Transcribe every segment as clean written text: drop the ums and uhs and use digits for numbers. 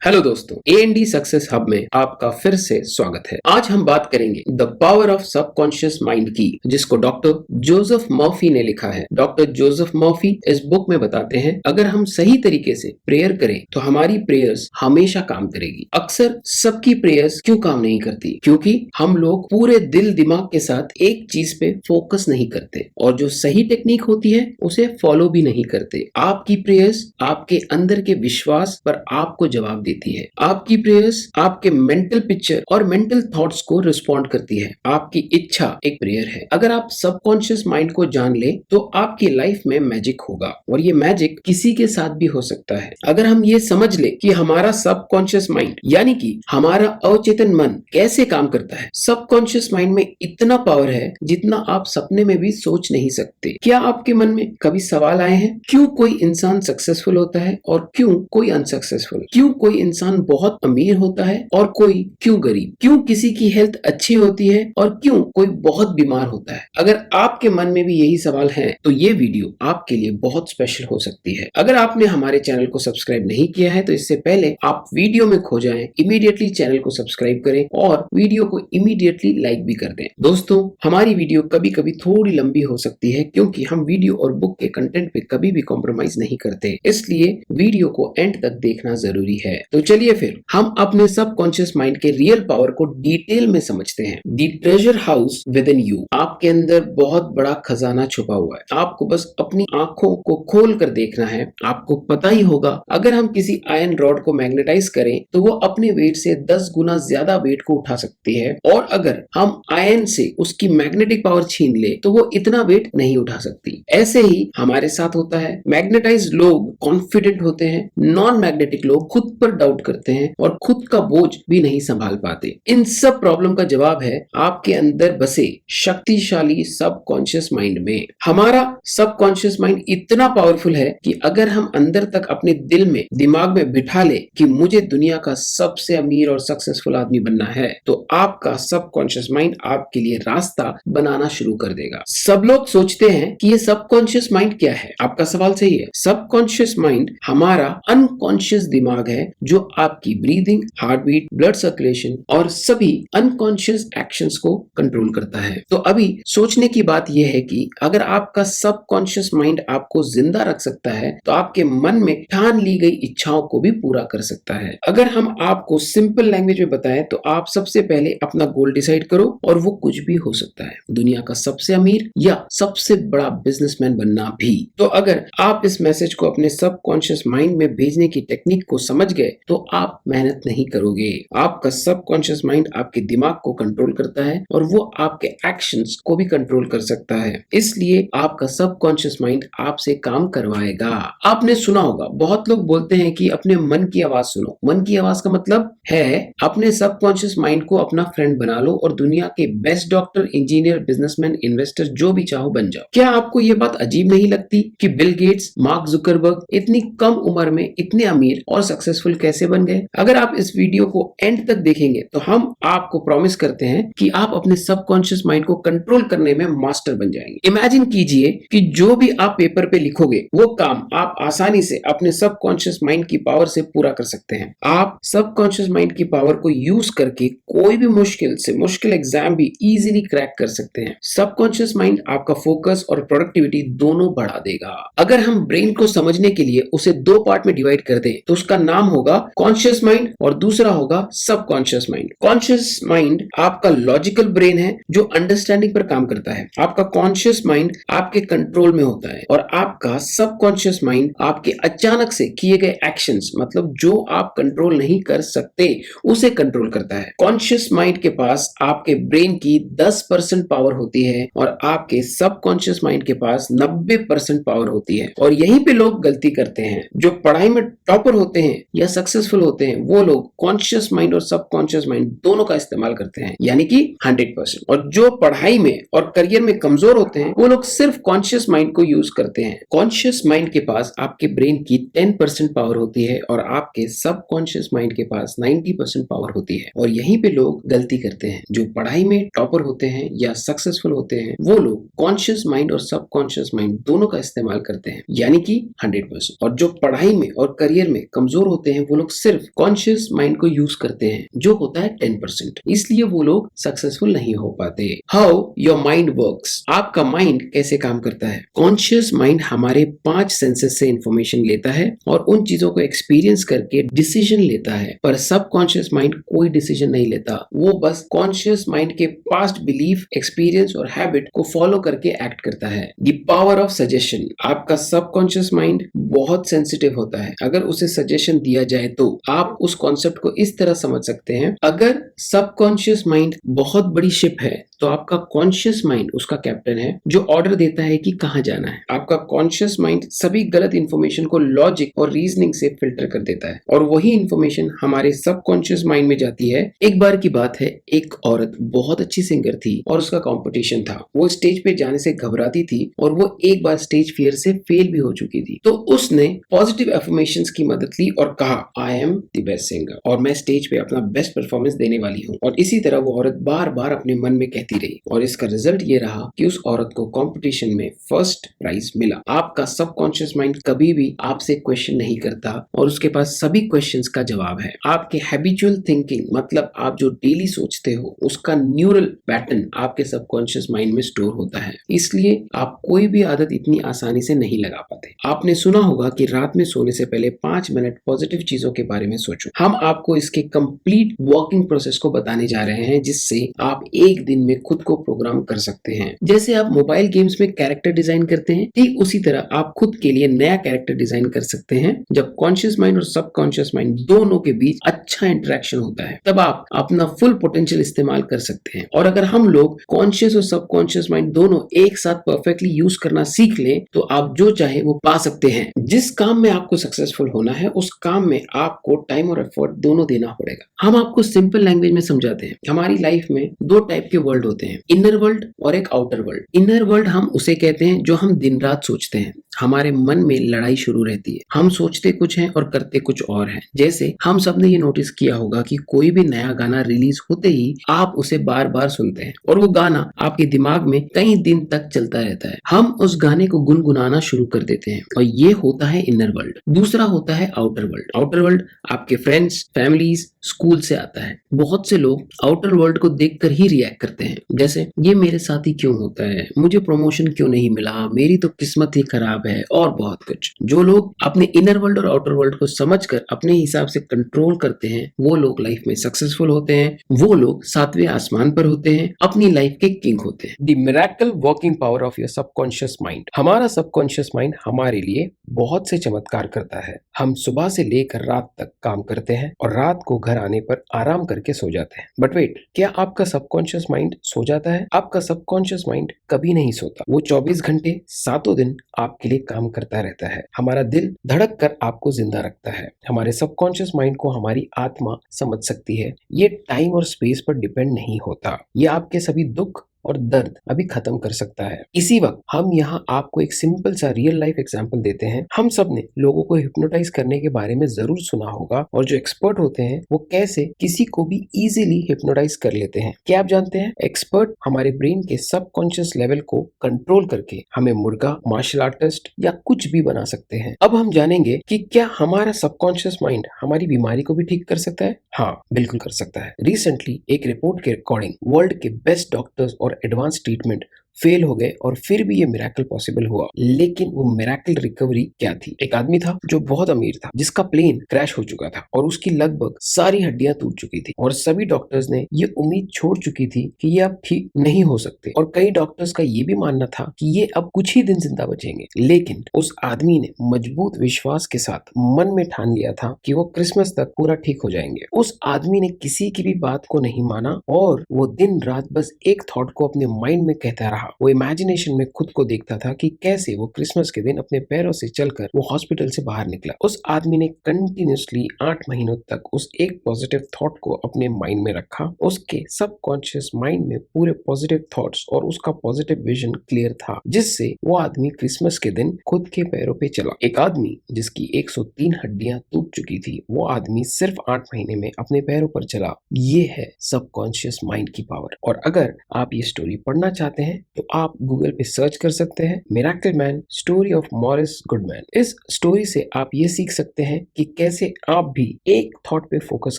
Hello दोस्तों, A&D success hub में आपका फिर से स्वागत है। आज हम बात करेंगे the power of subconscious mind की, जिसको डॉक्टर जोसेफ मर्फी ने लिखा है। डॉक्टर जोसेफ मर्फी इस बुक में बताते हैं, अगर हम सही तरीके से प्रेयर करें तो हमारी प्रेयर्स हमेशा काम करेगी। अक्सर सबकी प्रेयर्स क्यों काम नहीं करती? क्योंकि हम लोग पूरे दिल दिमाग के साथ एक चीज पे फोकस नहीं करते और जो सही टेक्निक होती है उसे फॉलो भी नहीं करते। आपकी प्रेयर्स आपके अंदर के विश्वास पर आपको जवाब देती है। आपकी प्रेयर्स आपके मेंटल पिक्चर और मेंटल थॉट्स को रिस्पॉन्ड करती है। आपकी इच्छा एक प्रेयर है। अगर आप सबकॉन्शियस माइंड को जान ले तो आपकी लाइफ में मैजिक होगा, और ये मैजिक किसी के साथ भी हो सकता है। अगर हम ये समझ ले कि हमारा सबकॉन्शियस माइंड यानी कि हमारा अवचेतन मन कैसे काम करता है। सबकॉन्शियस माइंड में इतना पावर है जितना आप सपने में भी सोच नहीं सकते। क्या आपके मन में कभी सवाल आए हैं, क्यों कोई इंसान सक्सेसफुल होता है और क्यों कोई अनसक्सेसफुल? क्यों कोई इंसान बहुत अमीर होता है और कोई क्यों गरीब? क्यों किसी की हेल्थ अच्छी होती है और क्यों कोई बहुत बीमार होता है? अगर आपके मन में भी यही सवाल है तो ये वीडियो आपके लिए बहुत स्पेशल हो सकती है। अगर आपने हमारे चैनल को सब्सक्राइब नहीं किया है तो इससे पहले आप वीडियो में खो जाएं, इमीडिएटली चैनल को सब्सक्राइब करें और वीडियो को इमीडिएटली लाइक भी कर दें। दोस्तों, हमारी वीडियो कभी कभी थोड़ी लंबी हो सकती है क्योंकि हम वीडियो और बुक के कंटेंट पे कभी भी कॉम्प्रोमाइज नहीं करते, इसलिए वीडियो को एंड तक देखना जरूरी है। तो चलिए फिर हम अपने सबकॉन्शियस माइंड के रियल पावर को डिटेल में समझते हैं। The treasure house with in you. आपके अंदर बहुत बड़ा खजाना छुपा हुआ है, आपको बस अपनी आंखों को खोल कर देखना है। आपको पता ही होगा, अगर हम किसी आयरन रॉड को मैग्नेटाइज करें तो वो अपने वेट से 10 गुना ज्यादा वेट को उठा सकती है, और अगर हम आयरन से उसकी मैग्नेटिक पावर छीन ले तो वो इतना वेट नहीं उठा सकती। ऐसे ही हमारे साथ होता है। मैग्नेटाइज लोग कॉन्फिडेंट होते हैं, नॉन मैग्नेटिक लोग खुद पर डाउट करते हैं और खुद का बोझ भी नहीं संभाल पाते। इन सब प्रॉब्लम का जवाब है आपके अंदर बसे शक्तिशाली सबकॉन्शियस माइंड में। हमारा सबकॉन्शियस माइंड इतना पावरफुल है कि अगर हम अंदर तक अपने दिल में दिमाग में बिठा ले कि मुझे दुनिया का सबसे अमीर और सक्सेसफुल आदमी बनना है, तो आपका सबकॉन्शियस माइंड आपके लिए रास्ता बनाना शुरू कर देगा। सब लोग सोचते हैं कि ये सबकॉन्शियस माइंड क्या है। आपका सवाल सही है। सबकॉन्शियस माइंड हमारा अनकॉन्शियस दिमाग है जो आपकी breathing, heart beat, blood circulation और सभी अनकॉन्शियस एक्शंस को कंट्रोल करता है। तो अभी सोचने की बात यह है कि अगर आपका सबकॉन्शियस माइंड आपको जिंदा रख सकता है तो आपके मन में ठान ली गई इच्छाओं को भी पूरा कर सकता है। अगर हम आपको सिंपल लैंग्वेज में बताएं तो आप सबसे पहले अपना गोल डिसाइड करो, और वो कुछ भी हो सकता है, दुनिया का सबसे अमीर या सबसे बड़ा बिजनेसमैन बनना भी। तो अगर आप इस मैसेज को अपने सबकॉन्शियस माइंड में भेजने की टेक्निक को समझ गए तो आप मेहनत नहीं करोगे। आपका सबकॉन्शियस माइंड आपके दिमाग को कंट्रोल करता है और वो आपके एक्शंस को भी कंट्रोल कर सकता है, इसलिए आपका सबकॉन्शियस माइंड आपसे काम करवाएगा। आपने सुना होगा, बहुत लोग बोलते हैं कि अपने मन की आवाज सुनो। मन की आवाज का मतलब है अपने सबकॉन्शियस माइंड को अपना फ्रेंड बना लो और दुनिया के best doctor, engineer, businessman, investor जो भी चाहो बन जाओ। क्या आपको ये बात अजीब नहीं लगती कि बिल गेट्स, मार्क जुकरबर्ग इतनी कम उम्र में इतने अमीर और सक्सेसफुल कैसे बन गए? अगर आप इस वीडियो को एंड तक देखेंगे तो हम आपको प्रॉमिस करते हैं कि आप अपने सबकॉन्शियस माइंड को कंट्रोल करने में मास्टर बन जाएंगे। इमेजिन कीजिए कि जो भी आप पेपर पे लिखोगे वो काम आप आसानी से अपने सबकॉन्शियस माइंड की पावर से पूरा कर सकते हैं। आप सबकॉन्शियस माइंड की पावर को यूज करके कोई भी मुश्किल से मुश्किल एग्जाम भी इजीली क्रैक कर सकते हैं। सबकॉन्शियस माइंड आपका फोकस और प्रोडक्टिविटी दोनों बढ़ा देगा। अगर हम ब्रेन को समझने के लिए उसे दो पार्ट में डिवाइड कर दें तो उसका नाम होगा कॉन्शियस माइंड और दूसरा होगा सबकॉन्शियस माइंड। कॉन्शियस माइंड आपका लॉजिकल ब्रेन है जो अंडरस्टैंडिंग पर काम करता है। आपका कॉन्शियस माइंड आपके कंट्रोल में होता है, और आपका सबकॉन्शियस माइंड आपके अचानक से किए गए एक्शंस, मतलब जो आप कंट्रोल नहीं कर सकते उसे कंट्रोल करता है। कॉन्शियस माइंड के पास आपके ब्रेन की 10% पावर होती है और आपके सबकॉन्शियस माइंड के पास 90% पावर होती है। और यहीं पे लोग गलती करते हैं। जो पढ़ाई में टॉपर होते हैं या सक्सेसफुल होते हैं वो लोग कॉन्शियस माइंड और सबकॉन्शियस माइंड दोनों का इस्तेमाल करते हैं, यानी कि 100%। और जो पढ़ाई में और करियर में कमजोर होते हैं वो लोग सिर्फ कॉन्शियस माइंड को यूज करते हैं। कॉन्शियस माइंड के पास आपके ब्रेन की 10% पावर होती है और आपके सबकॉन्शियस माइंड के पास 90% पावर होती है। और यहीं पे लोग गलती करते हैं। जो पढ़ाई में टॉपर होते हैं या सक्सेसफुल होते हैं वो लोग कॉन्शियस माइंड और सबकॉन्शियस माइंड दोनों का इस्तेमाल करते हैं, यानी कि 100%। और जो पढ़ाई में और करियर में कमजोर होते हैं वो लोग सिर्फ कॉन्शियस माइंड को यूज करते हैं, जो होता है 10%। इसलिए वो लोग सक्सेसफुल नहीं हो पाते। हाउ योर माइंड वर्क्स, आपका माइंड कैसे काम करता है। कॉन्शियस माइंड हमारे 5 सेंसेस से इंफॉर्मेशन लेता है और उन चीजों को एक्सपीरियंस करके डिसीजन लेता है, पर सबकॉन्शियस माइंड कोई डिसीजन नहीं लेता। वो बस कॉन्शियस माइंड के पास्ट बिलीफ, एक्सपीरियंस और हैबिट को फॉलो करके एक्ट करता है। द पावर ऑफ सजेशन, आपका सबकॉन्शियस माइंड बहुत सेंसिटिव होता है। अगर उसे सजेशन दिया जाए तो आप उस कॉन्सेप्ट को इस तरह समझ सकते हैं, अगर सबकॉन्शियस माइंड बहुत बड़ी शिप है तो आपका कॉन्शियस माइंड उसका कैप्टन है, जो ऑर्डर देता है कि कहां जाना है। आपका कॉन्शियस माइंड सभी गलत इंफॉर्मेशन को लॉजिक और रीजनिंग से फिल्टर कर देता है और वही इंफॉर्मेशन हमारे सबकॉन्शियस माइंड में जाती है। एक बार की बात है, एक औरत बहुत अच्छी सिंगर थी और उसका कंपटीशन था। वो स्टेज पे जाने से घबराती थी और वो एक बार स्टेज फियर से फेल भी हो चुकी थी। तो उसने पॉजिटिव एफर्मेशंस की मदद ली और कहा, I am the best singer और मैं स्टेज पे अपना बेस्ट परफॉर्मेंस देने वाली हूँ। और इसी तरह वो औरत बार बार अपने मन में कहती रही और इसका रिजल्ट ये रहा कि उस औरत को कंपटीशन में फर्स्ट प्राइज मिला। आपका सबकॉन्शियस माइंड कभी भी आपसे क्वेश्चन नहीं करता और उसके पास सभी क्वेश्चंस का जवाब है। आपके हैबिचुअल थिंकिंग, मतलब आप जो डेली सोचते हो, उसका न्यूरल पैटर्न आपके सबकॉन्शियस माइंड में स्टोर होता है। इसलिए आप कोई भी आदत इतनी आसानी से नहीं लगा पाते। आपने सुना होगा कि रात में सोने से पहले 5 मिनट पॉजिटिव चीजों के बारे में सोचो। हम आपको इसके कंप्लीट वर्किंग प्रोसेस को बताने जा रहे हैं, जिससे आप एक दिन में खुद को प्रोग्राम कर सकते हैं। जैसे आप मोबाइल गेम्स में कैरेक्टर डिजाइन करते हैं, ठीक उसी तरह आप खुद के लिए नया कैरेक्टर डिजाइन कर सकते हैं। जब कॉन्शियस माइंड और सबकॉन्शियस माइंड दोनों के बीच अच्छा इंटरेक्शन होता है, तब आप अपना फुल पोटेंशियल इस्तेमाल कर सकते हैं। और अगर हम लोग कॉन्शियस और सबकॉन्शियस माइंड दोनों एक साथ परफेक्टली यूज करना सीख लें, तो आप जो चाहे वो पा सकते हैं। जिस काम में आपको सक्सेसफुल होना है, उस काम में आपको टाइम और एफर्ट दोनों देना पड़ेगा। हम आपको सिंपल लैंग्वेज में समझाते हैं। हमारी लाइफ में 2 टाइप के वर्ल्ड होते हैं, इनर वर्ल्ड और एक आउटर वर्ल्ड। इनर वर्ल्ड हम उसे कहते हैं जो हम दिन रात सोचते हैं। हमारे मन में लड़ाई शुरू रहती है, हम सोचते कुछ हैं और करते कुछ और हैं। जैसे हम सब ने ये नोटिस किया होगा कि कोई भी नया गाना रिलीज होते ही आप उसे बार बार सुनते हैं और वो गाना आपके दिमाग में कई दिन तक चलता रहता है। हम उस गाने को गुनगुनाना शुरू कर देते हैं और ये होता है इनर वर्ल्ड। दूसरा होता है आउटर वर्ल्ड। आउटर वर्ल्ड आपके फ्रेंड्स, फैमिलीज, स्कूल से आता है। बहुत से लोग आउटर वर्ल्ड को देखकर ही रिएक्ट करते हैं, जैसे ये मेरे साथ ही क्यों होता है, मुझे प्रमोशन क्यों नहीं मिला, मेरी तो किस्मत ही खराब है और बहुत कुछ। जो लोग अपने इनर वर्ल्ड और आउटर वर्ल्ड को समझकर अपने हिसाब से कंट्रोल करते हैं, वो लोग लाइफ में सक्सेसफुल होते हैं। वो लोग 7वें आसमान पर होते हैं, अपनी लाइफ के किंग होते हैं। The miracle working power of your subconscious mind. हमारा सबकॉन्शियस माइंड हमारे लिए बहुत से चमत्कार करता है। हम सुबह से लेकर रात तक काम करते हैं और रात को घर आने पर आराम करके सो जाते हैं। बट वेट, क्या आपका सबकॉन्शियस माइंड सो जाता है? आपका सबकॉन्शियस माइंड कभी नहीं सोता। वो 24 घंटे 7 दिन आपके लिए काम करता रहता है। हमारा दिल धड़क कर आपको जिंदा रखता है। हमारे सबकॉन्शियस माइंड को हमारी आत्मा समझ सकती है। ये टाइम और स्पेस पर डिपेंड नहीं होता। ये आपके सभी दुख और दर्द अभी खत्म कर सकता है। इसी वक्त हम यहाँ आपको एक सिंपल सा रियल लाइफ एग्जांपल देते हैं। हम सब ने लोगों को हिप्नोटाइज करने के बारे में जरूर सुना होगा और जो एक्सपर्ट होते हैं वो कैसे किसी को भी इजीली हिप्नोटाइज कर लेते हैं। क्या आप जानते हैं, एक्सपर्ट हमारे ब्रेन के सबकॉन्शियस लेवल को कंट्रोल करके हमें मुर्गा, मार्शल आर्टिस्ट या कुछ भी बना सकते हैं। अब हम जानेंगे कि क्या हमारा सबकॉन्शियस माइंड हमारी बीमारी को भी ठीक कर सकता है। हाँ, बिल्कुल कर सकता है। रिसेंटली एक रिपोर्ट के अकॉर्डिंग वर्ल्ड के बेस्ट डॉक्टर्स और एडवांस ट्रीटमेंट फेल हो गए और फिर भी ये मिरेकल पॉसिबल हुआ। लेकिन वो मिरेकल रिकवरी क्या थी? एक आदमी था जो बहुत अमीर था, जिसका प्लेन क्रैश हो चुका था और उसकी लगभग सारी हड्डियां टूट चुकी थी और सभी डॉक्टर्स ने ये उम्मीद छोड़ चुकी थी कि ये अब ठीक नहीं हो सकते और कई डॉक्टर्स का ये भी मानना था कि ये अब कुछ ही दिन जिंदा बचेंगे। लेकिन उस आदमी ने मजबूत विश्वास के साथ मन में ठान लिया था कि वो क्रिसमस तक पूरा ठीक हो जाएंगे। उस आदमी ने किसी की भी बात को नहीं माना और वो दिन रात बस एक थॉट को अपने माइंड में कहता रहा। वो इमेजिनेशन में खुद को देखता था कि कैसे वो क्रिसमस के दिन अपने पैरों से चलकर वो हॉस्पिटल से बाहर निकला। उस आदमी ने कंटिन्यूअसली 8 महीनों तक उस एक पॉजिटिव थॉट को अपने माइंड में रखा। उसके सबकॉन्शियस माइंड में पूरे पॉजिटिव थॉट्स और उसका पॉजिटिव विजन क्लियर था, जिससे वो आदमी क्रिसमस के दिन खुद के पैरों पे चला। एक आदमी जिसकी 103 हड्डियां टूट चुकी थी, वो आदमी सिर्फ 8 महीने में अपने पैरों पर चला। ये है सबकॉन्शियस माइंड की पावर। और अगर आप ये स्टोरी पढ़ना चाहते हैं तो आप गूगल पे सर्च कर सकते हैं miracle man story of Morris Goodman. इस स्टोरी से आप ये सीख सकते हैं कि कैसे आप भी एक थॉट पे फोकस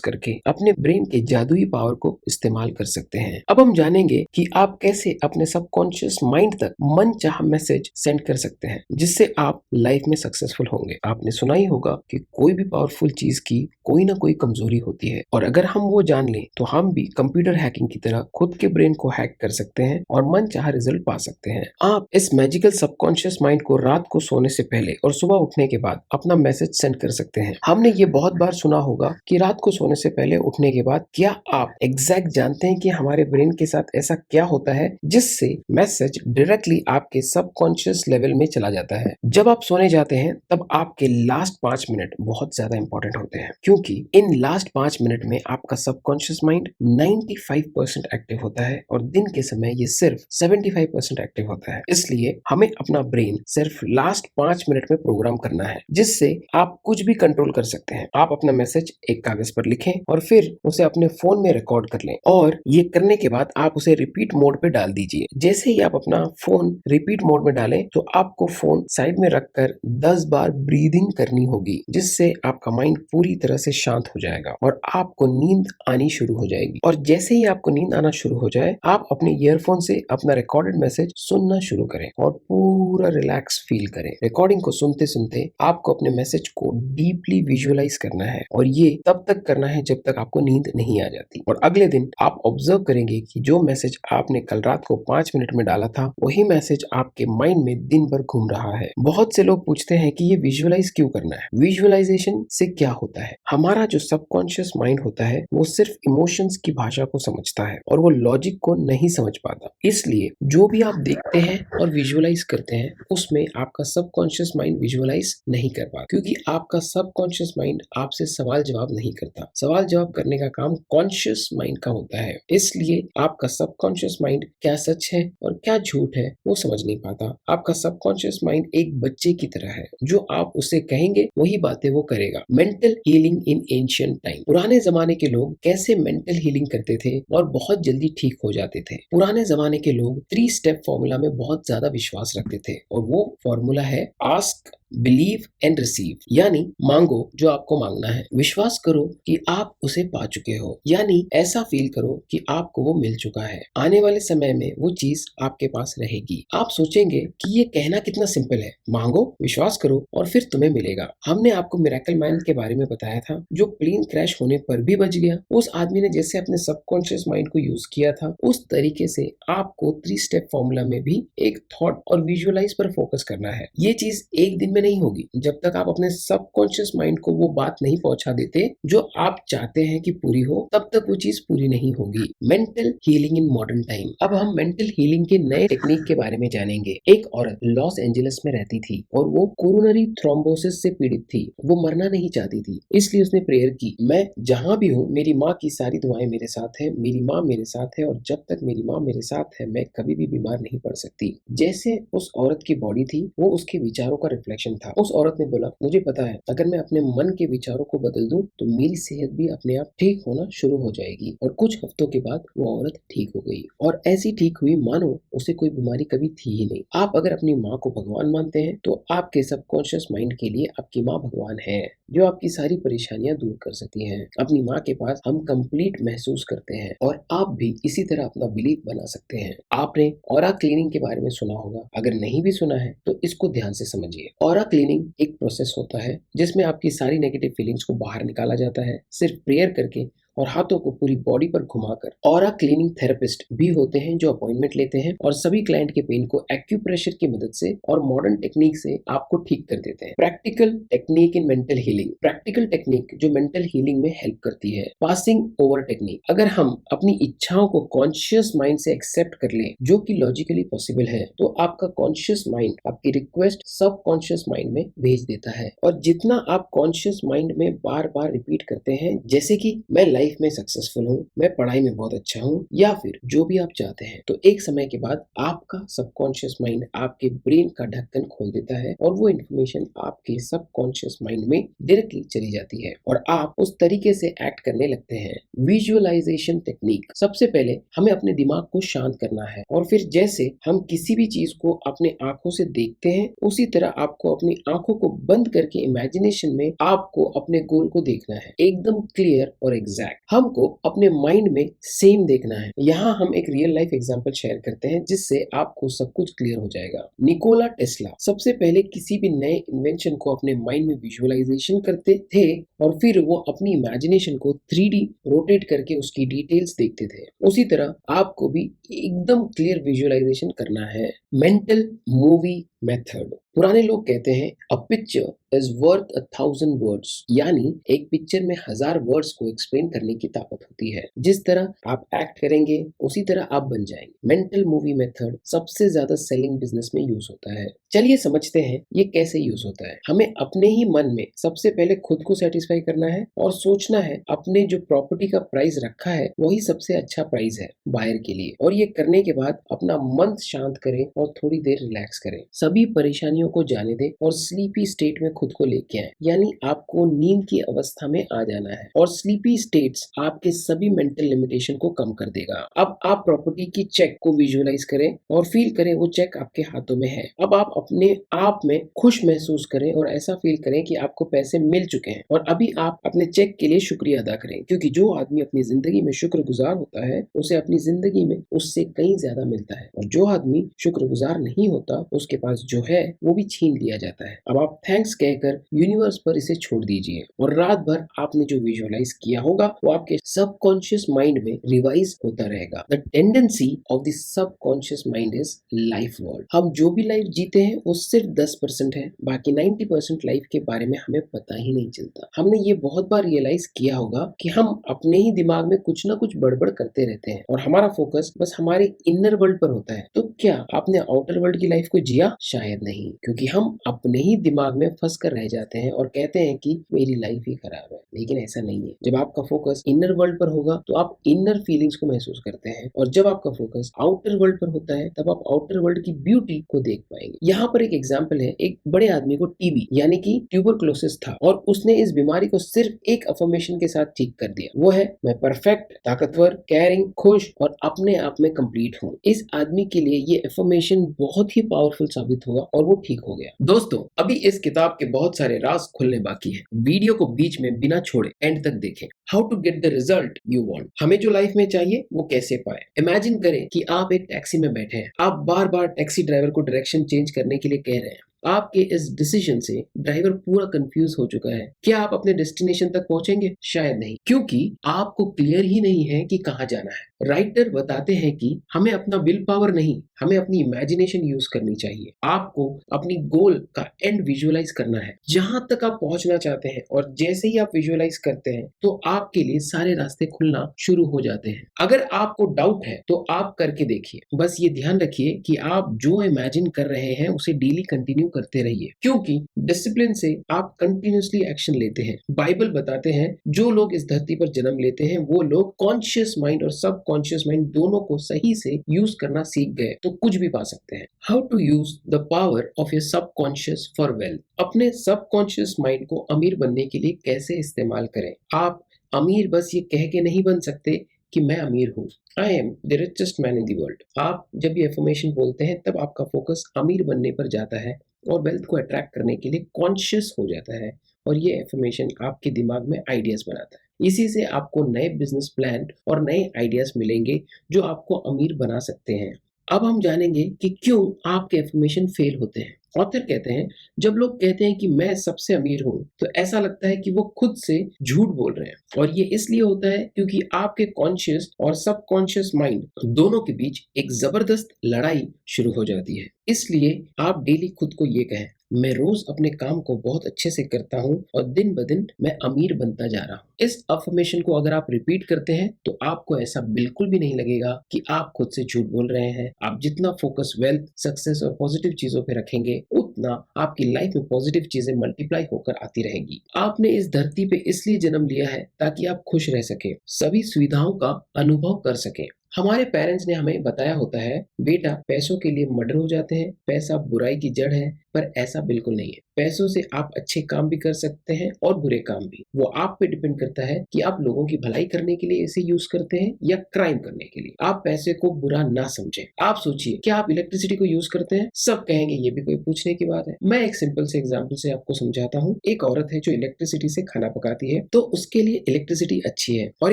करके अपने ब्रेन के जादुई पावर को इस्तेमाल कर सकते हैं। अब हम जानेंगे कि आप कैसे अपने सबकॉन्शियस माइंड तक मनचाहा मैसेज सेंड कर सकते हैं, जिससे आप लाइफ में सक्सेसफुल होंगे। आपने सुना ही होगा कि कोई भी पावरफुल चीज की कोई ना कोई कमजोरी होती है, और अगर हम वो जान लें तो हम भी कंप्यूटर हैकिंग की तरह खुद के ब्रेन को हैक कर सकते हैं और मनचाहा रिजल्ट पा सकते हैं। आप इस मैजिकल सबकॉन्शियस माइंड को रात को सोने से पहले और सुबह उठने के बाद अपना मैसेज सेंड कर सकते हैं। हमने ये बहुत बार सुना होगा कि रात को सोने से पहले उठने के बाद, क्या आप एग्जैक्ट जानते हैं कि हमारे ब्रेन के साथ ऐसा क्या होता है जिससे मैसेज डायरेक्टली आपके सबकॉन्शियस लेवल में चला जाता है। जब आप सोने जाते हैं तब आपके लास्ट 5 मिनट बहुत ज्यादा इंपॉर्टेंट होते हैं, क्योंकि इन लास्ट 5 मिनट में आपका सबकॉन्शियस माइंड 95% एक्टिव होता है और दिन के समय ये सिर्फ 75% एक्टिव होता है। इसलिए हमें अपना ब्रेन सिर्फ लास्ट 5 मिनट में प्रोग्राम करना है, जिससे आप कुछ भी कंट्रोल कर सकते हैं। आप अपना मैसेज एक कागज पर लिखें और फिर उसे अपने फोन में रिकॉर्ड कर लें, और ये करने के बाद आप उसे रिपीट मोड पे डाल दीजिए। जैसे ही आप अपना फोन रिपीट मोड में डालें तो आपको फोन साइड में रखकर 10 बार ब्रीदिंग करनी होगी, जिससे आपका माइंड पूरी तरह से शांत हो जाएगा और आपको नींद आनी शुरू हो जाएगी। और जैसे ही आपको नींद आना शुरू हो जाए, आप अपने ईयरफोन से अपना रिकॉर्डेड मैसेज सुनना शुरू करें और पूरा रिलैक्स फील करें। रिकॉर्डिंग को सुनते सुनते आपको अपने मैसेज को डीपली विजुअलाइज करना है, और ये तब तक करना है जब तक आपको नींद नहीं आ जाती। और अगले दिन आप ऑब्जर्व करेंगे कि जो मैसेज आपने कल रात को 5 मिनट में डाला था, वही मैसेज आपके माइंड में दिन भर घूम रहा है। बहुत से लोग पूछते हैं कि ये विजुअलाइज क्यों करना है। विजुअलाइजेशन से क्या होता है? हमारा जो सबकॉन्शियस माइंड होता है वो सिर्फ इमोशंस की भाषा को समझता है और वो लॉजिक को नहीं समझ पाता। इसलिए जो भी आप देखते हैं और विजुअलाइज करते हैं, उसमें आपका सबकॉन्शियस माइंड विजुअलाइज नहीं कर पाता, क्योंकि आपका सबकॉन्शियस माइंड आपसे सवाल जवाब नहीं करता। सवाल जवाब करने का काम कॉन्शियस माइंड का होता है। इसलिए आपका सबकॉन्शियस माइंड क्या सच है और क्या झूठ है वो समझ नहीं पाता। आपका सबकॉन्शियस माइंड एक बच्चे की तरह है, जो आप उसे कहेंगे वही बातें वो करेगा। Mental healing in ancient time. पुराने जमाने के लोग कैसे मेंटल हीलिंग करते थे और बहुत जल्दी ठीक हो जाते थे। पुराने जमाने के लोग 3 स्टेप फॉर्मूला में बहुत ज्यादा विश्वास रखते थे, और वो फॉर्मूला है आस्क, बिलीव एंड रिसीव। यानी मांगो जो आपको मांगना है, विश्वास करो कि आप उसे पा चुके हो, यानी ऐसा फील करो कि आपको वो मिल चुका है। आने वाले समय में वो चीज आपके पास रहेगी। आप सोचेंगे कि ये कहना कितना सिंपल है, मांगो, विश्वास करो और फिर तुम्हें मिलेगा। हमने आपको मिरेकल माइंड के बारे में बताया था, जो प्लेन क्रैश होने पर भी बच गया। उस आदमी ने जैसे अपने सबकॉन्शियस माइंड को यूज किया था, उस तरीके से आपको 3 स्टेप फॉर्मूला में भी एक थॉट और विजुअलाइज पर फोकस करना है। ये चीज एक दिन में नहीं होगी जब तक आप अपने सबकॉन्शियस माइंड को वो बात नहीं पहुंचा देते जो आप चाहते हैं कि पूरी हो, तब तक वो चीज पूरी नहीं होगी। Mental healing in modern time. अब हम मेंटल हीलिंग के नए टेक्निक के बारे में जानेंगे। एक औरत लॉस एंजलिस में रहती थी और वो कोरोनरी थ्रोम्बोसिस से पीड़ित थी। वो मरना नहीं चाहती थी, इसलिए उसने प्रेयर की, मैं जहां भी हूँ मेरी माँ की सारी दुआएं मेरे साथ है, मेरी माँ मेरे साथ है, और जब तक मेरी माँ मेरे साथ है मैं कभी भी बीमार नहीं पड़ सकती। जैसे उस औरत की बॉडी थी, वो उसके विचारों का रिफ्लेक्शन था। उस औरत ने बोला, मुझे पता है अगर मैं अपने मन के विचारों को बदल दूं तो मेरी सेहत भी अपने आप ठीक होना शुरू हो जाएगी। और कुछ हफ्तों के बाद वो औरत ठीक हो गई, और ऐसी ठीक हुई मानो उसे कोई बीमारी कभी थी ही नहीं। आप अगर अपनी माँ को भगवान मानते हैं तो आपके सबकॉन्शियस माइंड के लिए आपकी माँ भगवान है, जो आपकी सारी परेशानियां दूर कर सकती हैं। अपनी माँ के पास हम कंप्लीट महसूस करते हैं, और आप भी इसी तरह अपना बिलीफ बना सकते हैं। आपने ऑरा क्लीनिंग के बारे में सुना होगा, अगर नहीं भी सुना है तो इसको ध्यान से समझिए। ऑरा क्लीनिंग एक प्रोसेस होता है जिसमें आपकी सारी नेगेटिव फीलिंग्स को बाहर निकाला जाता है, सिर्फ प्रेयर करके और हाथों को पूरी बॉडी पर घुमाकर। ऑरा क्लीनिंग थेरेपिस्ट भी होते हैं जो अपॉइंटमेंट लेते हैं और सभी क्लाइंट के पेन को एक्यूप्रेशर की मदद से और मॉडर्न टेक्निक से आपको ठीक कर देते हैं। Practical technique in mental healing. Practical technique जो मेंटल हीलिंग में हेल्प करती है। Passing over technique. अगर हम अपनी इच्छाओं को कॉन्शियस माइंड से एक्सेप्ट कर लें, जो कि लॉजिकली पॉसिबल है, तो आपका कॉन्शियस माइंड आपकी रिक्वेस्ट सब कॉन्शियस माइंड में भेज देता है। और जितना आप कॉन्शियस माइंड में बार बार रिपीट करते हैं, जैसे कि मैं लाइफ लाइफ में सक्सेसफुल हूँ, मैं पढ़ाई में बहुत अच्छा हूँ, या फिर जो भी आप चाहते हैं, तो एक समय के बाद आपका सबकॉन्शियस माइंड आपके ब्रेन का ढक्कन खोल देता है और वो इन्फॉर्मेशन आपके सबकॉन्शियस माइंड में डायरेक्टली चली जाती है और आप उस तरीके से एक्ट करने लगते हैं। Visualization technique. सबसे पहले हमें अपने दिमाग को शांत करना है और फिर जैसे हम किसी भी चीज को अपने आंखों से देखते हैं, उसी तरह आपको अपनी आंखों को बंद करके इमेजिनेशन में आपको अपने गोल को देखना है, एकदम क्लियर और एग्जैक्ट। हमको अपने माइंड में सेम देखना है। यहाँ हम एक रियल लाइफ एग्जांपल शेयर करते हैं जिससे आपको सब कुछ क्लियर हो जाएगा। निकोला टेस्ला सबसे पहले किसी भी नए इन्वेंशन को अपने माइंड में विजुअलाइजेशन करते थे और फिर वो अपनी इमेजिनेशन को 3D रोटेट करके उसकी डिटेल्स देखते थे। उसी तरह आपको भी एकदम क्लियर विजुअलाइजेशन करना है। Mental movie method. पुराने लोग कहते हैं a picture is worth 1,000 words, यानी एक पिक्चर में 1000 वर्ड्स को एक्सप्लेन करने की ताकत होती है। जिस तरह आप एक्ट करेंगे उसी तरह आप बन जाएंगे। मेंटल मूवी मेथड सबसे ज्यादा सेलिंग बिजनेस में यूज होता है। चलिए समझते हैं ये कैसे यूज होता है। हमें अपने ही मन में सबसे पहले खुद को सेटिस्फाई करना है और सोचना है अपने जो प्रॉपर्टी का प्राइस रखा है वही सबसे अच्छा प्राइस है बायर के लिए। और ये करने के बाद अपना मन शांत करें और थोड़ी देर रिलैक्स करें। सभी परेशानियों को जाने दें और स्लीपी स्टेट में खुद को लेके आए, यानी आपको नींद की अवस्था में आ जाना है। और स्लीपी स्टेट्स आपके सभी मेंटल लिमिटेशन को कम कर देगा। अब आप प्रॉपर्टी की चेक को विजुअलाइज करें और फील करें वो चेक आपके हाथों में है। अब आप अपने आप में खुश महसूस करें और ऐसा फील करें कि आपको पैसे मिल चुके हैं और अभी आप अपने चेक के लिए शुक्रिया अदा करें, क्योंकि जो आदमी अपनी जिंदगी में शुक्रगुजार होता है उसे अपनी जिंदगी में उससे कहीं ज्यादा मिलता है, और जो आदमी शुक्रगुजार नहीं होता उसके पास जो है वो भी छीन लिया जाता है। अब आप थैंक्स कहकर यूनिवर्स पर इसे छोड़ दीजिए और रात भर आपने जो विजुअलाइज किया होगा वो आपके सबकॉन्शियस माइंड में रिवाइज होता रहेगा। The tendency of the subconscious mind is life world. हम जो भी लाइफ जीते हैं वो सिर्फ 10% है, बाकी 90% लाइफ के बारे में हमें पता ही नहीं चलता। हमने ये बहुत बार रियलाइज किया होगा कि हम अपने ही दिमाग में कुछ ना कुछ बड़बड़ करते रहते हैं और हमारा फोकस बस हमारे इनर वर्ल्ड पर होता है। तो क्या आपने आउटर वर्ल्ड की लाइफ को जिया? शायद नहीं, क्योंकि हम अपने ही दिमाग में फंस कर रह जाते हैं और कहते हैं कि मेरी लाइफ ही खराब है, लेकिन ऐसा नहीं है। जब आपका फोकस इनर वर्ल्ड पर होगा तो आप इनर फीलिंग्स को महसूस करते हैं, और जब आपका फोकस आउटर वर्ल्ड पर होता है तब आप आउटर वर्ल्ड की ब्यूटी को देख पाएंगे। यहाँ पर एक एग्जांपल है। एक बड़े आदमी को टीबी यानी कि ट्यूबरकुलोसिस था और उसने इस बीमारी को सिर्फ एक अफर्मेशन के साथ ठीक कर दिया, वो है मैं परफेक्ट, ताकतवर, केयरिंग, खुश और अपने आप में कंप्लीट हूँ। इस आदमी के लिए ये अफर्मेशन बहुत ही पावरफुल साबित हुआ और वो ठीक हो गया। दोस्तों, अभी इस किताब के बहुत सारे राज खुलने बाकी है। वीडियो को बीच में बिना छोड़े एंड तक देखें। How to get the result you want. हमें जो लाइफ में चाहिए वो कैसे पाए। इमेजिन करें कि आप एक टैक्सी में बैठे हैं। आप बार बार टैक्सी ड्राइवर को डायरेक्शन चेंज करने के लिए कह रहे हैं। आपके इस डिसीजन से ड्राइवर पूरा कंफ्यूज हो चुका है। क्या आप अपने डेस्टिनेशन तक पहुंचेंगे? शायद नहीं, क्योंकि आपको क्लियर ही नहीं है कि कहां जाना है। राइटर बताते हैं कि हमें अपना विल पावर नहीं, हमें अपनी इमेजिनेशन यूज करनी चाहिए। आपको अपनी गोल का एंड विजुअलाइज करना है, जहां तक आप पहुंचना चाहते हैं, और जैसे ही आप विजुअलाइज करते हैं तो आपके लिए सारे रास्ते खुलना शुरू हो जाते हैं। अगर आपको डाउट है तो आप करके देखिए। बस ये ध्यान रखिए कि आप जो इमेजिन कर रहे हैं उसे डेली कंटिन्यू करते रहिए, क्योंकि डिसिप्लिन से आप कंटिन्यूअसली एक्शन लेते हैं। बाइबल बताते हैं जो लोग इस धरती पर जन्म लेते हैं वो लोग कॉन्शियस माइंड और सब कॉन्शियस माइंड दोनों को सही से यूज करना सीख गए तो कुछ भी पा सकते हैं। How to use the power of your subconscious for wealth. अपने सबकॉन्शियस माइंड को अमीर बनने के लिए कैसे इस्तेमाल करें। आप अमीर बस ये कह के नहीं बन सकते कि मैं अमीर हूँ, I am the richest man in the world. आप जब ये एफर्मेशन बोलते हैं तब आपका फोकस अमीर बनने पर जाता है और वेल्थ को अट्रैक्ट करने के लिए कॉन्शियस हो जाता है, और ये एफर्मेशन आपके दिमाग में आइडियाज बनाता है। इसी से आपको नए बिजनेस प्लान और नए आइडियाज मिलेंगे जो आपको अमीर बना सकते हैं। अब हम जानेंगे कि क्यों आपके एफर्मेशन फेल होते हैं। ऑथर कहते हैं जब लोग कहते हैं कि मैं सबसे अमीर हूं तो ऐसा लगता है कि वो खुद से झूठ बोल रहे हैं, और ये इसलिए होता है क्योंकि आपके कॉन्शियस और सबकॉन्शियस माइंड दोनों के बीच एक जबरदस्त लड़ाई शुरू हो जाती है। इसलिए आप डेली खुद को ये कहें मैं रोज अपने काम को बहुत अच्छे से करता हूँ और दिन ब दिन मैं अमीर बनता जा रहा हूँ। इस अफर्मेशन को अगर आप रिपीट करते हैं तो आपको ऐसा बिल्कुल भी नहीं लगेगा कि आप खुद से झूठ बोल रहे हैं। आप जितना फोकस वेल्थ, सक्सेस और पॉजिटिव चीजों पे रखेंगे उतना आपकी लाइफ में पॉजिटिव चीजें मल्टीप्लाई होकर आती रहेगी। आपने इस धरती पे इसलिए जन्म लिया है ताकि आप खुश रह सके, सभी सुविधाओं का अनुभव कर सके। हमारे पेरेंट्स ने हमें बताया होता है, बेटा पैसों के लिए मर्डर हो जाते हैं, पैसा बुराई की जड़ है, पर ऐसा बिल्कुल नहीं है। पैसों से आप अच्छे काम भी कर सकते हैं और बुरे काम भी। वो आप पे डिपेंड करता है कि आप लोगों की भलाई करने के लिए इसे यूज करते हैं या क्राइम करने के लिए। आप पैसे को बुरा ना समझें। आप सोचिए, क्या आप इलेक्ट्रिसिटी को यूज करते हैं? सब कहेंगे ये भी कोई पूछने की बात है। मैं एक सिंपल से एग्जांपल से आपको समझाता हूँ। एक औरत है जो इलेक्ट्रिसिटी से खाना पकाती है, तो उसके लिए इलेक्ट्रिसिटी अच्छी है। और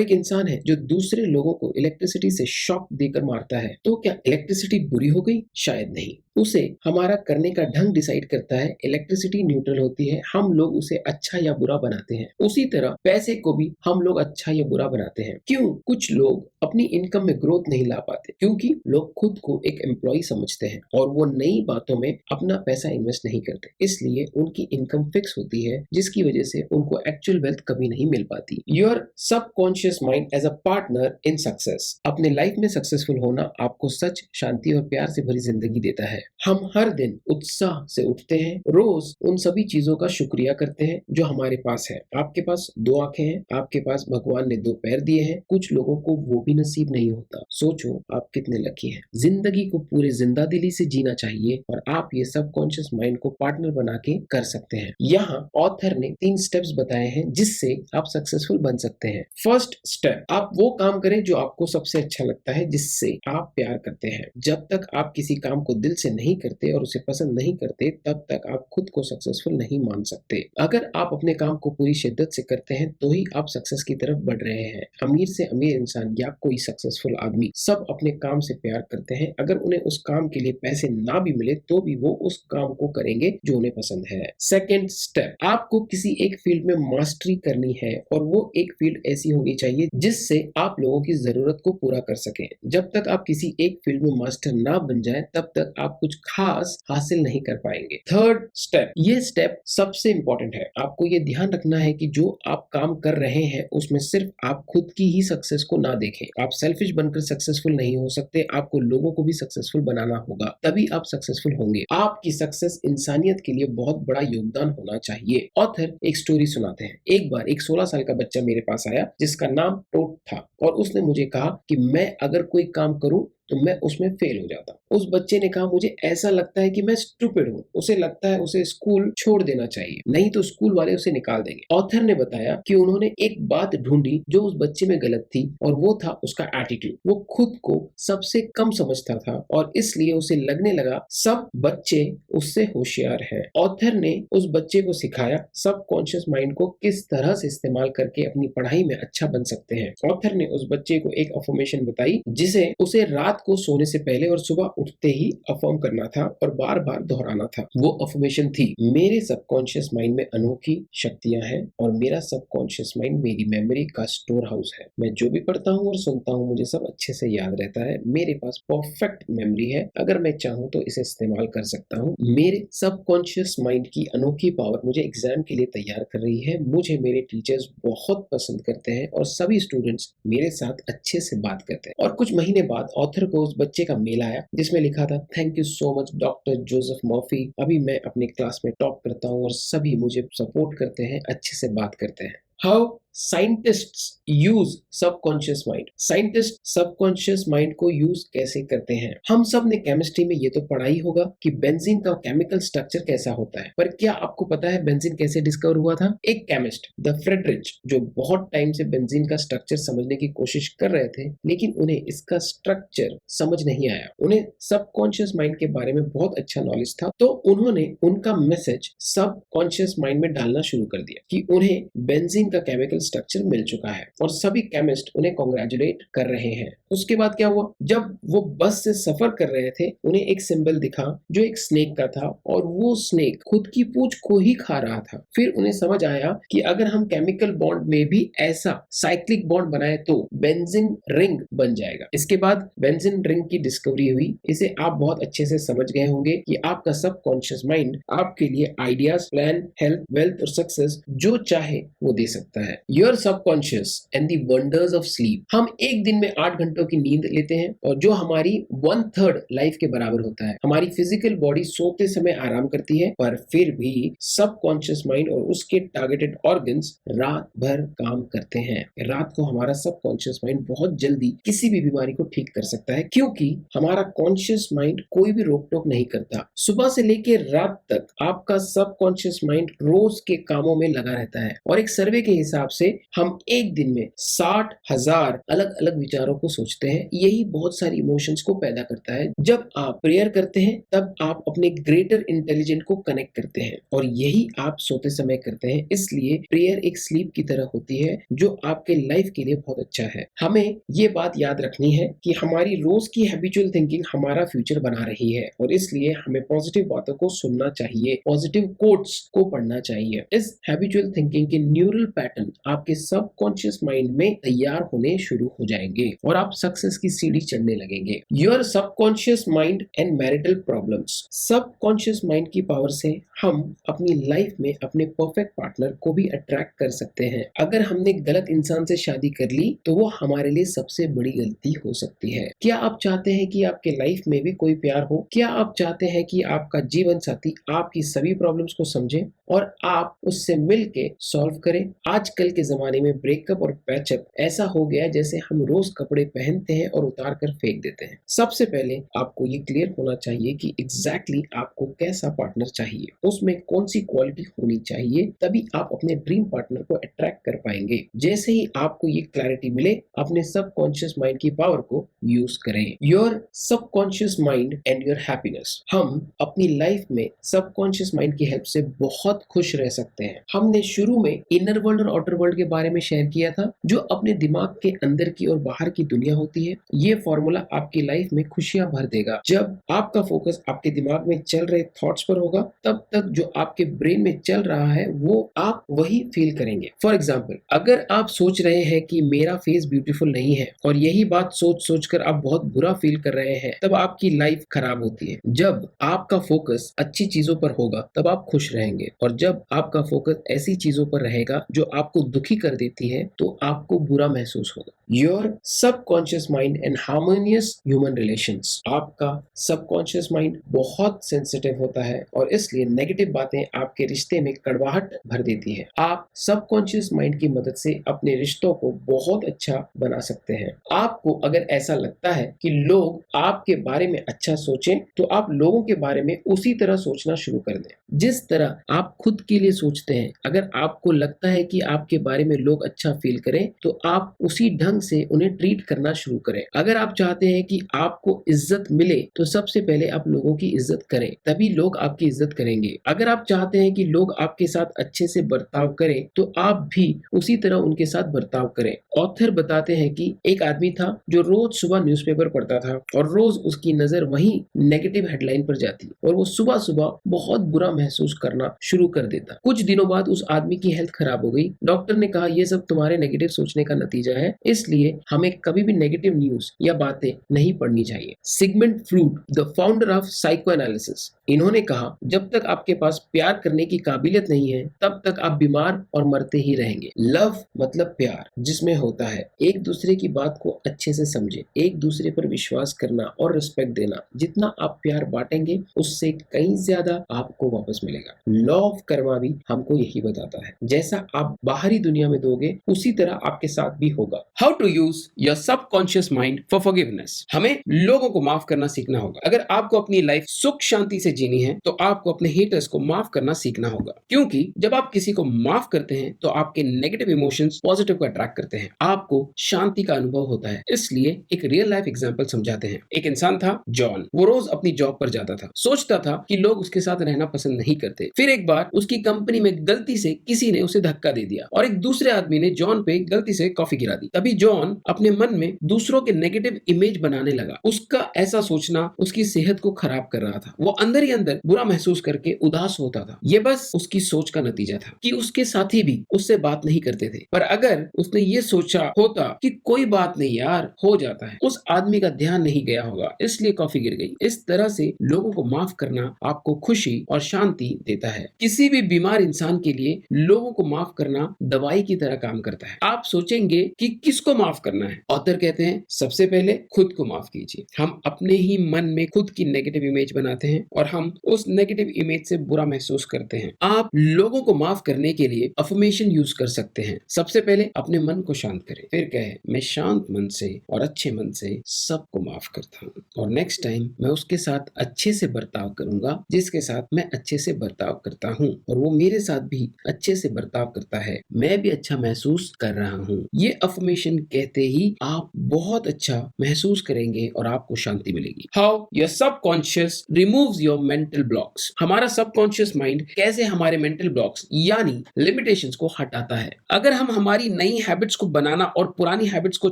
एक इंसान है जो दूसरे लोगों को इलेक्ट्रिसिटी से शॉक देकर मारता है, तो क्या इलेक्ट्रिसिटी बुरी हो गई? शायद नहीं। उसे हमारा करने का ढंग डिसाइड करता है। इलेक्ट्रिसिटी न्यूट्रल होती है, हम लोग उसे अच्छा या बुरा बनाते हैं। उसी तरह पैसे को भी हम लोग अच्छा या बुरा बनाते हैं। क्यों? कुछ लोग अपनी इनकम में ग्रोथ नहीं ला पाते क्योंकि लोग खुद को एक एम्प्लॉय समझते हैं और वो नई बातों में अपना पैसा इन्वेस्ट नहीं करते, इसलिए उनकी इनकम फिक्स होती है, जिसकी वजह से उनको एक्चुअल वेल्थ कभी नहीं मिल पाती। Your subconscious mind as a partner in success. अपने लाइफ में सक्सेसफुल होना आपको सच, शांति और प्यार से भरी जिंदगी देता है। हम हर दिन उत्साह से उठते हैं, रोज उन सभी चीजों का शुक्रिया करते हैं जो हमारे पास है। आपके पास 2 आंखें हैं, आपके पास भगवान ने 2 पैर दिए हैं, कुछ लोगों को वो भी नसीब नहीं होता। सोचो आप कितने लकी हैं। जिंदगी को पूरे जिंदा दिली से जीना चाहिए और आप ये सबकॉन्शियस माइंड को पार्टनर बना के कर सकते हैं। यहाँ ऑथर ने 3 स्टेप्स बताए हैं जिससे आप सक्सेसफुल बन सकते हैं। फर्स्ट स्टेप, आप वो काम करें जो आपको सबसे अच्छा लगता है, जिससे आप प्यार करते हैं। जब तक आप किसी काम को दिल से नहीं करते और उसे पसंद नहीं करते, तब तक आप खुद को सक्सेसफुल नहीं मान सकते। अगर आप अपने काम को पूरी शिद्दत से करते हैं तो ही आप सक्सेस की तरफ बढ़ रहे हैं। अमीर से अमीर इंसान या कोई सक्सेसफुल आदमी सब अपने काम से प्यार करते हैं। अगर उन्हें उस काम के लिए पैसे ना भी मिले तो भी वो उस काम को करेंगे जो उन्हें पसंद है। सेकेंड स्टेप, आपको किसी एक फील्ड में मास्टरी करनी है और वो एक फील्ड ऐसी होनी चाहिए जिससे आप लोगों की जरूरत को पूरा कर सकें। जब तक आप किसी एक फील्ड में मास्टर ना बन जाए तब तक आप कुछ खास हासिल नहीं कर पाएंगे। थर्ड स्टेप, ये स्टेप सबसे इंपॉर्टेंट है। आपको ये ध्यान रखना है कि जो आप काम कर रहे हैं उसमें सिर्फ आप खुद की ही सक्सेस को ना देखें। आप सेल्फिश बनकर सक्सेसफुल नहीं हो सकते, आपको लोगों को भी सक्सेसफुल बनाना होगा, तभी आप सक्सेसफुल होंगे। आपकी सक्सेस इंसानियत के लिए बहुत बड़ा योगदान होना चाहिए। ऑथर एक स्टोरी सुनाते हैं। एक बार एक 16 साल का बच्चा मेरे पास आया जिसका नाम टोट था और उसने मुझे कहा कि मैं अगर कोई काम करूं तो मैं उसमें फेल हो जाता। उस बच्चे ने कहा, मुझे ऐसा लगता है कि मैं स्टूपिड हूँ। उसे लगता है उसे स्कूल छोड़ देना चाहिए, नहीं तो स्कूल वाले उसे निकाल देंगे। ऑथर ने बताया कि उन्होंने एक बात ढूंढी जो उस बच्चे में गलत थी और वो था उसका एटीट्यूड। वो खुद को सबसे कम समझता था और इसलिए उसे लगने लगा सब बच्चे उससे होशियार हैं। ऑथर ने उस बच्चे को सिखाया सबकॉन्शियस माइंड को किस तरह से इस्तेमाल करके अपनी पढ़ाई में अच्छा बन सकते हैं। ऑथर ने उस बच्चे को एक अफर्मेशन बताई जिसे उसे रात को सोने से पहले और सुबह उठते ही अफर्म करना था और बार बार दोहराना था। वो अफर्मेशन थी, मेरे सबकॉन्शियस माइंड में अनोखी शक्तियां हैं और मेरा सबकॉन्शियस माइंड मेरी मेमोरी का स्टोर हाउस है। मैं जो भी पढ़ता हूँ और सुनता हूँ मुझे सब अच्छे से याद रहता है। मेरे पास परफेक्ट मेमोरी है, अगर मैं चाहूँ तो इसे इस्तेमाल कर सकता हूँ। मेरे सबकॉन्शियस माइंड की अनोखी पावर मुझे एग्जाम के लिए तैयार कर रही है। मुझे मेरे टीचर्स बहुत पसंद करते हैं और सभी स्टूडेंट्स मेरे साथ अच्छे से बात करते हैं। और कुछ महीने बाद ऑथर को उस बच्चे का मेल आया जिसमें लिखा था, thank you so much doctor Joseph Murphy. अभी मैं अपने क्लास में टॉप करता हूँ और सभी मुझे सपोर्ट करते हैं, अच्छे से बात करते हैं। How scientists use subconscious mind. Scientist subconscious mind को यूज कैसे करते हैं? हम सब ने केमिस्ट्री में ये तो पढ़ा ही होगा कि बेंजीन का केमिकल स्ट्रक्चर कैसा होता है, पर क्या आपको पता है बेंजीन कैसे डिस्कवर हुआ था? एक केमिस्ट द फ्रेडरिच जो बहुत टाइम से बेंजीन का स्ट्रक्चर समझने की कोशिश कर रहे थे, लेकिन उन्हें इसका स्ट्रक्चर समझ नहीं आया। उन्हें सबकॉन्शियस माइंड के बारे में बहुत अच्छा नॉलेज था, तो उन्होंने उनका मैसेज सबकॉन्शियस माइंड में डालना शुरू कर दिया कि उन्हें बेंजीन बेंजीन का केमिकल स्ट्रक्चर मिल चुका है और सभी केमिस्ट उन्हें कॉन्ग्रेचुलेट कर रहे हैं। उसके बाद क्या हुआ, जब वो बस से सफर कर रहे थे उन्हें एक सिंबल दिखा जो एक स्नेक का था और वो स्नेक खुद की पूंछ को ही खा रहा था। फिर उन्हें समझ आया कि अगर हम केमिकल बॉन्ड में भी ऐसा साइक्लिक बॉन्ड बनाए तो बेंजीन रिंग बन जाएगा। इसके बाद बेंजीन रिंग की डिस्कवरी हुई। इसे आप बहुत अच्छे से समझ गए होंगे कि आपका सबकॉन्शियस माइंड आपके लिए आइडियाज, प्लान, हेल्थ, वेल्थ और सक्सेस जो चाहे वो दे सकता है। Your subconscious and the wonders of sleep. हम एक दिन में 8 घंटों की नींद लेते हैं और जो हमारी 1/3 लाइफ के बराबर होता है। हमारी फिजिकल बॉडी सोते समय आराम करती है, पर फिर भी सबकॉन्शियस माइंड और उसके टारगेटेड ऑर्गन्स रात भर काम करते हैं। रात को हमारा सबकॉन्शियस माइंड बहुत जल्दी किसी भी बीमारी को ठीक कर सकता है, क्योंकि हमारा कॉन्शियस माइंड कोई भी रोक टोक नहीं करता। सुबह से लेकर रात तक आपका सबकॉन्शियस माइंड रोज के कामों में लगा रहता है और एक सर्वे के हिसाब से हम एक दिन में 60,000 अलग अलग विचारों को सोचते हैं। यही बहुत सारी इमोशंस को पैदा करता है। जब आप प्रेयर करते हैं तब आप अपने ग्रेटर इंटेलिजेंट को कनेक्ट करते हैं और यही आप सोते समय करते हैं। इसलिए प्रेयर एक स्लीप की तरह होती है जो आपके लाइफ के लिए बहुत अच्छा है। हमें ये बात याद रखनी है कि हमारी रोज की हैबिचुअल थिंकिंग हमारा फ्यूचर बना रही है और इसलिए हमें पॉजिटिव बातों को सुनना चाहिए, पॉजिटिव कोट्स को पढ़ना चाहिए। इस हैबिचुअल थिंकिंग के न्यूरल पैटर्न आपके सबकॉन्शियस माइंड में तैयार होने शुरू हो जाएंगे और आप सक्सेस की सीढ़ी चढ़ने लगेंगे। Your subconscious mind and marital problems. Subconscious mind की पावर से हम अपनी लाइफ में अपने परफेक्ट पार्टनर को भी अट्रैक्ट कर सकते हैं। अगर हमने गलत इंसान से शादी कर ली तो वो हमारे लिए सबसे बड़ी गलती हो सकती है। क्या आप चाहते हैं कि आपके लाइफ में भी कोई प्यार हो? क्या आप चाहते हैं कि आपका जीवन साथी आपकी सभी प्रॉब्लम्स को समझे और आप उससे मिलके सॉल्व करें? आजकल के जमाने में ब्रेकअप और पैचअप ऐसा हो गया जैसे हम रोज कपड़े पहनते हैं और उतार कर फेंक देते हैं। सबसे पहले आपको ये क्लियर होना चाहिए कि एग्जैक्टली आपको कैसा पार्टनर चाहिए, उसमें कौन सी क्वालिटी होनी चाहिए, तभी आप अपने ड्रीम पार्टनर को अट्रैक्ट कर पाएंगे। जैसे ही आपको ये क्लैरिटी मिले, अपने सबकॉन्शियस माइंड की पावर को यूज करें। Your subconscious mind and your happiness. हम अपनी लाइफ में सबकॉन्शियस माइंड की हेल्प से बहुत खुश रह सकते हैं। हमने शुरू में इनर वर्ल्ड और आउटर वर्ल्ड के बारे में शेयर किया था, जो अपने दिमाग के अंदर की और बाहर की दुनिया होती है। ये फॉर्मूला आपकी लाइफ में खुशियां भर देगा। जब आपका फोकस आपके दिमाग में चल रहे थॉट्स पर होगा, तब तक जो आपके ब्रेन में चल रहा है वो आप वही फील करेंगे। फॉर एग्जाम्पल, अगर आप सोच रहे हैं कि मेरा फेस ब्यूटीफुल नहीं है और यही बात सोच सोच कर आप बहुत बुरा फील कर रहे हैं, तब आपकी लाइफ खराब होती है। जब आपका फोकस अच्छी चीजों पर होगा तब आप खुश रहेंगे और जब आपका फोकस ऐसी चीजों पर रहेगा जो आपको दुखी कर देती है तो आपको बुरा महसूस होगा। Your subconscious mind and harmonious human relations. आपका सबकॉन्शियस माइंड बहुत सेंसिटिव होता है और इसलिए नेगेटिव बातें आपके रिश्ते में कड़वाहट भर देती है। आप सबकॉन्शियस माइंड की मदद से अपने रिश्तों को बहुत अच्छा बना सकते हैं। आपको अगर ऐसा लगता है कि लोग आपके बारे में अच्छा सोचें, तो आप लोगों के बारे में उसी तरह सोचना शुरू कर दें जिस तरह आप खुद के लिए सोचते हैं। अगर आपको लगता है कि आपके बारे में लोग अच्छा फील करें, तो आप उसी ढंग से उन्हें ट्रीट करना शुरू करें। अगर आप चाहते हैं कि आपको इज्जत मिले, तो सबसे पहले आप लोगों की इज्जत करें, तभी लोग आपकी इज्जत करेंगे। अगर आप चाहते हैं कि लोग आपके साथ अच्छे से बर्ताव करें, तो आप भी उसी तरह उनके साथ बर्ताव करें। ऑथर बताते हैं कि एक आदमी था जो रोज सुबह न्यूज़पेपर पढ़ता था और रोज उसकी नजर वही नेगेटिव हेडलाइन पर जाती और वो सुबह सुबह बहुत बुरा महसूस करना शुरू कर देता। कुछ दिनों बाद उस आदमी की हेल्थ खराब हो गई। डॉक्टर ने कहा, यह सब तुम्हारे नेगेटिव सोचने का नतीजा है, इसलिए हमें कभी भी नेगेटिव न्यूज या बातें नहीं पढ़नी चाहिए। Sigmund Freud, the founder of psychoanalysis, इन्होंने कहा, जब तक आपके पास प्यार करने की काबिलियत नहीं है, तब तक आप बीमार और मरते ही रहेंगे। लव मतलब प्यार, जिसमें होता है एक दूसरे की बात को अच्छे से समझे, एक दूसरे पर विश्वास करना और रिस्पेक्ट देना। जितना आप प्यार बांटेंगे, उससे कहीं ज्यादा आपको वापस मिलेगा। लॉ ऑफ कर्मा भी हमको यही बताता है, जैसा आप बाहरी दुनिया में दोगे, उसी तरह आपके साथ भी होगा। How to use your subconscious mind for forgiveness. हमें लोगों को माफ करना सीखना होगा। अगर आपको अपनी लाइफ सुख शांति से जीनी है तो आपको अपने हेटर्स को माफ करना सीखना होगा, क्योंकि जब आप किसी को माफ करते हैं तो आपके नेगेटिव इमोशंस पॉजिटिव को अट्रैक्ट करते हैं, आपको शांति का अनुभव होता है। इसलिए एक रियल लाइफ एग्जांपल समझाते हैं। एक इंसान था जॉन। वो रोज अपनी जॉब पर जाता था। सोचता था कि लोग उसके साथ रहना पसंद नहीं करते। फिर एक बार उसकी कंपनी में गलती से किसी ने उसे धक्का दे दिया और एक दूसरे आदमी ने जॉन पे गलती से कॉफी गिरा दी। तभी जॉन अपने मन में दूसरों के नेगेटिव इमेज बनाने लगा। उसका ऐसा सोचना उसकी सेहत को खराब कर रहा था। वो अंदर ही अंदर बुरा महसूस करके उदास होता था। ये बस उसकी सोच का नतीजा था कि उसके साथी भी उससे बात नहीं करते थे। पर अगर उसने ये सोचा होता कि कोई बात नहीं यार, हो जाता है, उस आदमी का ध्यान नहीं गया होगा इसलिए कॉफी गिर गई। इस तरह से लोगों को माफ करना आपको खुशी और शांति देता है। किसी भी बीमार इंसान के लिए लोगों को माफ करना दवाई की तरह काम करता है। आप सोचेंगे कि किसको माफ करना है? ऑथर कहते हैं सबसे पहले खुद को माफ कीजिए। हम अपने ही मन में खुद की नेगेटिव इमेज बनाते हैं और हम उस नेगेटिव इमेज से बुरा महसूस करते हैं। आप लोगों को माफ करने के लिए अफर्मेशन यूज कर सकते हैं। सबसे पहले अपने मन को शांत करें, फिर कहें मैं शांत मन से और अच्छे मन से सबको माफ करता हूँ और नेक्स्ट टाइम मैं उसके साथ अच्छे से बर्ताव करूंगा जिसके साथ मैं अच्छे से बर्ताव करता हूँ और वो मेरे साथ भी अच्छे से बर्ताव करता है, मैं भी अच्छा महसूस कर रहा हूँ। ये अफर्मेशन कहते ही आप बहुत अच्छा महसूस करेंगे और आपको शांति मिलेगी। How your subconscious removes your mental blocks. हमारा सबकॉन्शियस माइंड कैसे हमारे मेंटल ब्लॉक्स यानी लिमिटेशंस को हटाता है। अगर हम हमारी नई हैबिट्स को बनाना और पुरानी हैबिट्स को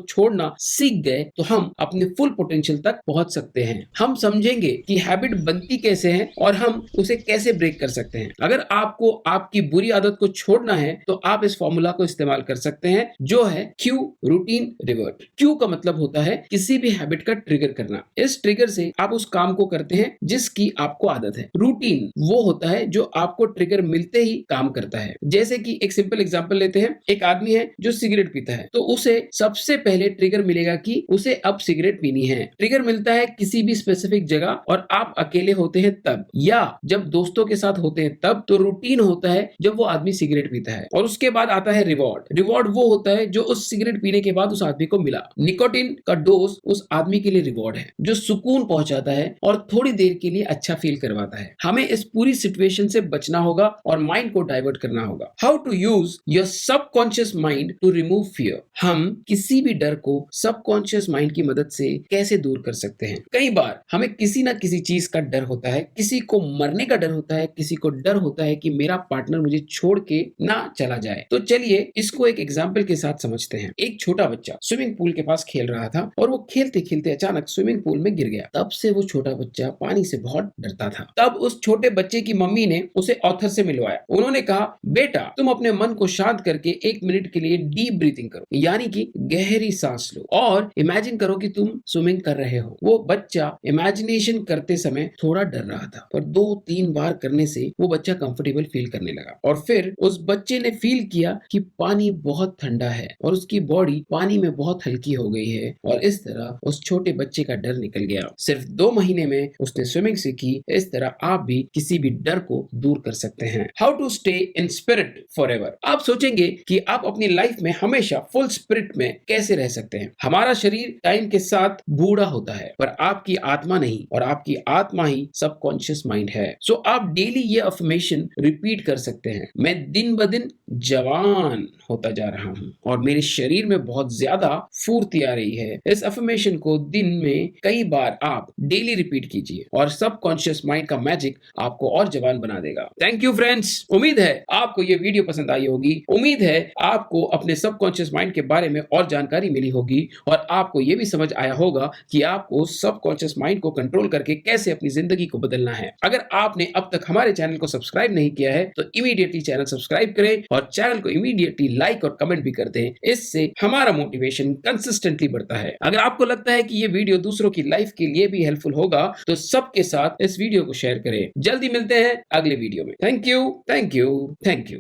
छोड़ना सीख गए तो हम अपने फुल पोटेंशियल तक पहुंच सकते हैं। हम समझेंगे कि हैबिट बनती कैसे है और हम उसे कैसे ब्रेक कर सकते हैं। अगर आपको आपकी बुरी आदत को छोड़ना है तो आप इस फॉर्मूला को इस्तेमाल कर सकते हैं जो है क्यू, रूटीन, रिवर्ट। क्यू का मतलब होता है किसी भी हैबिट का ट्रिगर करना। इस ट्रिगर से आप उस काम को करते हैं जिसकी आपको आदत है। रूटीन वो होता है जो आपको ट्रिगर मिलते ही काम करता है। जैसे कि एक सिंपल एग्जांपल लेते हैं। एक आदमी है जो सिगरेट पीता है तो उसे सबसे पहले ट्रिगर मिलेगा कि उसे अब सिगरेट पीनी है। ट्रिगर मिलता है किसी भी स्पेसिफिक जगह और आप अकेले होते हैं तब, या जब दोस्तों के साथ होते हैं तब। तो रूटीन होता है जब वो आदमी सिगरेट पीता है। और उसके बाद आता है रिवॉर्ड। रिवॉर्ड वो होता है जो उस सिगरेट पीने के बाद उस आदमी को मिला। निकोटिन का डोज उस आदमी के लिए रिवॉर्ड है जो सुकून पहुंचाता है और थोड़ी देर के लिए अच्छा फील करवाता है। हमें इस पूरी सिचुएशन से बचना होगा और माइंड को डाइवर्ट करना होगा। How to use your subconscious mind to remove fear. हम किसी भी डर को सबकॉन्शियस माइंड की मदद से कैसे दूर कर सकते हैं? कई बार हमें किसी ना किसी चीज का डर होता है। किसी को मरने का डर होता है, किसी को डर होता है कि मेरा पार्टनर मुझे छोड़ के ना चला जाए। तो चलिए इसको एक एग्जाम्पल के साथ समझते हैं। एक छोटा बच्चा स्विमिंग पूल के पास खेल रहा था और वो खेलते खेलते अचानक स्विमिंग पूल में गिर गया। तब से वो छोटा बच्चा पानी से बहुत डरता था। तब उस छोटे बच्चे की मम्मी ने उसे ऑथर से मिलवाया। उन्होंने कहा बेटा तुम अपने मन को शांत करके 1 मिनट के लिए डीप ब्रीथिंग करो, यानी कि गहरी सांस लो और इमेजिन करो कि तुम स्विमिंग कर रहे हो। वो बच्चा इमेजिनेशन करते समय थोड़ा डर रहा था पर 2-3 बार करने से वो बच्चा कंफर्टेबल फील करने लगा और फिर उस बच्चे ने फील किया कि पानी बहुत ठंडा है और उसकी बॉडी पानी में बहुत हल्की हो गई है और इस तरह उस छोटे बच्चे का डर निकल गया। सिर्फ 2 महीने में उसने स्विमिंग सीखी। इस तरह आप भी किसी भी डर को दूर कर सकते हैं। How to stay in spirit forever. आप सोचेंगे कि आप अपनी लाइफ में हमेशा फुल स्पिरिट में कैसे रह सकते हैं। हमारा शरीर टाइम के साथ बूढ़ा होता है पर आपकी आत्मा नहीं, और आपकी आत्मा ही सबकॉन्शियस माइंड है। सो आप डेली ये अफर्मेशन रिपीट कर सकते हैं। मैं दिन ब दिन जवान होता जा रहा हूँ और मेरे शरीर में बहुत ज्यादा फुर्ती आ रही है। इस अफर्मेशन को दिन में कई बार आप डेली रिपीट कीजिए और सबकॉन्शियस माइंड का मैजिक आपको और जवान बना देगा। Thank you friends. उम्मीद है आपको ये वीडियो पसंद आई होगी। उम्मीद है आपको अपने सबकॉन्शियस माइंड के बारे में और जानकारी मिली होगी और आपको ये भी समझ आया होगा कि आपको सबकॉन्शियस माइंड को कंट्रोल करके कैसे अपनी जिंदगी को बदलना है। अगर आपने अब तक हमारे चैनल को सब्सक्राइब नहीं किया है तो इमीडिएटली चैनल सब्सक्राइब करें और चैनल को इमीडिएटली लाइक और कमेंट भी कर दें। इससे हमारा मोटिवेशन कंसिस्टेंटली बढ़ता है। अगर आपको लगता है कि ये वीडियो दूसरों की लाइफ के लिए भी हेल्पफुल होगा तो सबके साथ इस वीडियो को शेयर करें। जल्दी मिलते हैं अगले वीडियो में। Thank you, thank you, thank you.